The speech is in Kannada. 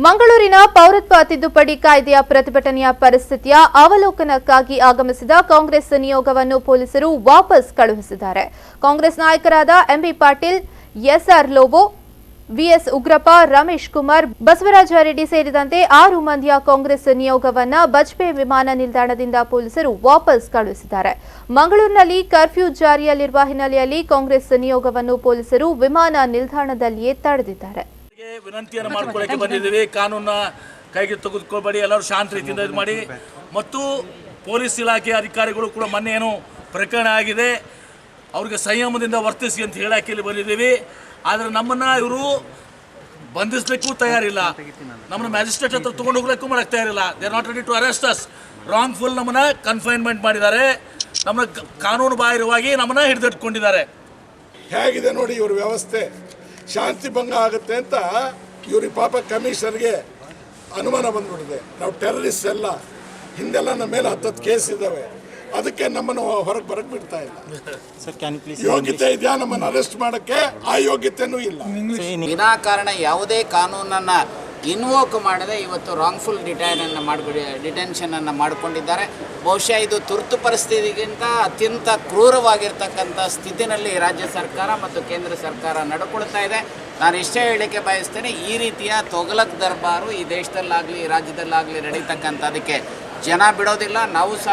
ಮಂಗಳೂರಿನ ಪೌರತ್ವ ತಿದ್ದುಪಡಿ ಕಾಯ್ದೆಯ ಪ್ರತಿಭಟನೆಯ ಪರಿಸ್ಥಿತಿಯ ಅವಲೋಕನಕ್ಕಾಗಿ ಆಗಮಿಸಿದ ಕಾಂಗ್ರೆಸ್ ನಿಯೋಗವನ್ನು ಪೊಲೀಸರು ವಾಪಸ್ ಕಳುಹಿಸಿದ್ದಾರೆ. ಕಾಂಗ್ರೆಸ್ ನಾಯಕರಾದ MB Patil, SR Lobo, VS Ugrappa, Ramesh Kumar, Basavaraja Reddy ಸೇರಿದಂತೆ 6 ಮಂದಿಯ ಕಾಂಗ್ರೆಸ್ ನಿಯೋಗವನ್ನು ಬಜ್ಪೆ ವಿಮಾನ ನಿಲ್ದಾಣದಿಂದ ಪೊಲೀಸರು ವಾಪಸ್ ಕಳುಹಿಸಿದ್ದಾರೆ. ಮಂಗಳೂರಿನಲ್ಲಿ ಕರ್ಫ್ಯೂ ಜಾರಿಯಲ್ಲಿರುವ ಹಿನ್ನೆಲೆಯಲ್ಲಿ ಕಾಂಗ್ರೆಸ್ ನಿಯೋಗವನ್ನು ಪೊಲೀಸರು ವಿಮಾನ ನಿಲ್ದಾಣದಲ್ಲಿಯೇ ತಡೆದಿದ್ದಾರೆ. ವಿನಂತಿಯನ್ನು ಮಾಡಿಕೊಳ್ಳಕ್ಕೆ ಬಂದಿದ್ದೀವಿ. ಕಾನೂನನ್ನ ಕೈಗೆ ತೆಗೆದುಕೊಳ್ಬೇಡಿ, ಎಲ್ಲರೂ ಶಾಂತ ರೀತಿಯಿಂದ ಇದು ಮಾಡಿ. ಮತ್ತು ಪೊಲೀಸ್ ಇಲಾಖೆ ಅಧಿಕಾರಿಗಳು ಕೂಡ ಮೊನ್ನೆ ಏನು ಪ್ರಕರಣ ಆಗಿದೆ, ಅವ್ರಿಗೆ ಸಂಯಮದಿಂದ ವರ್ತಿಸಿ ಅಂತ ಹೇಳಕ್ಕೆ ಇಲ್ಲಿ ಬಂದಿದ್ದೀವಿ. ಆದರೆ ನಮ್ಮನ್ನು ಇವರು ಬಂಧಿಸಲಿಕ್ಕೂ ತಯಾರಿಲ್ಲ, ನಮ್ಮನ್ನು ಮ್ಯಾಜಿಸ್ಟ್ರೇಟ್ ಹತ್ರ ತೊಗೊಂಡು ಹೋಗ್ಲಿಕ್ಕೂ ಮಾಡಕ್ಕೆ ತಯಾರಿಲ್ಲ. They are not ready to arrest us. Wrongful ನಮ್ಮನ್ನು ಕನ್ಫೈನ್ಮೆಂಟ್ ಮಾಡಿದ್ದಾರೆ, ನಮ್ಮನ್ನ ಕಾನೂನು ಬಾಹಿರವಾಗಿ ನಮ್ಮನ್ನು ಹಿಡಿದಿಟ್ಕೊಂಡಿದ್ದಾರೆ. ಹೇಗಿದೆ ನೋಡಿ ಇವ್ರ ವ್ಯವಸ್ಥೆ, ಶಾಂತಿ ಭಂಗ ಆಗುತ್ತೆ ಅಂತ ಇವ್ರಿಗೆ ಪಾಪ ಕಮಿಷನರ್ಗೆ ಅನುಮಾನ ಬಂದ್ಬಿಟ್ಟಿದೆ. ನಾವು ಟೆರರಿಸ್ಟ್ ಎಲ್ಲ, ಹಿಂದೆಲ್ಲ ನಮ್ಮ ಮೇಲೆ 10 ಕೇಸ್ ಇದ್ದಾವೆ, ಅದಕ್ಕೆ ನಮ್ಮನ್ನು ಹೊರಗೆ ಬರಕ್ಕೆ ಬಿಡ್ತಾ ಇಲ್ಲ. ಯೋಗ್ಯತೆ ಇದೆಯಾ ನಮ್ಮನ್ನು ಅರೆಸ್ಟ್ ಮಾಡೋಕ್ಕೆ? ಆ ಯೋಗ್ಯತೆನೂ ಇಲ್ಲ. ವಿನಾಕಾರಣ ಯಾವುದೇ ಕಾನೂನನ್ನು ಇನ್ವೋಕ್ ಮಾಡದೆ ಇವತ್ತು ರಾಂಗ್ಫುಲ್ ಡಿಟೆನ್ಷನ್ ಅನ್ನು ಮಾಡಿಕೊಂಡಿದ್ದಾರೆ. ಬಹುಶಃ ಇದು ತುರ್ತು ಪರಿಸ್ಥಿತಿಗಿಂತ ಅತ್ಯಂತ ಕ್ರೂರವಾಗಿರ್ತಕ್ಕಂಥ ಸ್ಥಿತಿನಲ್ಲಿ ರಾಜ್ಯ ಸರ್ಕಾರ ಮತ್ತು ಕೇಂದ್ರ ಸರ್ಕಾರ ನಡ್ಕೊಳ್ತಾ ಇದೆ. ನಾನು ಇಷ್ಟೇ ಹೇಳಲಿಕ್ಕೆ ಬಯಸ್ತೇನೆ, ಈ ರೀತಿಯ ತೊಗಲಕ್ ದರ್ಬಾರು ಈ ದೇಶದಲ್ಲಾಗಲಿ ರಾಜ್ಯದಲ್ಲಾಗಲಿ ನಡೀತಕ್ಕಂಥದಕ್ಕೆ ಜನ ಬಿಡೋದಿಲ್ಲ. ನಾವು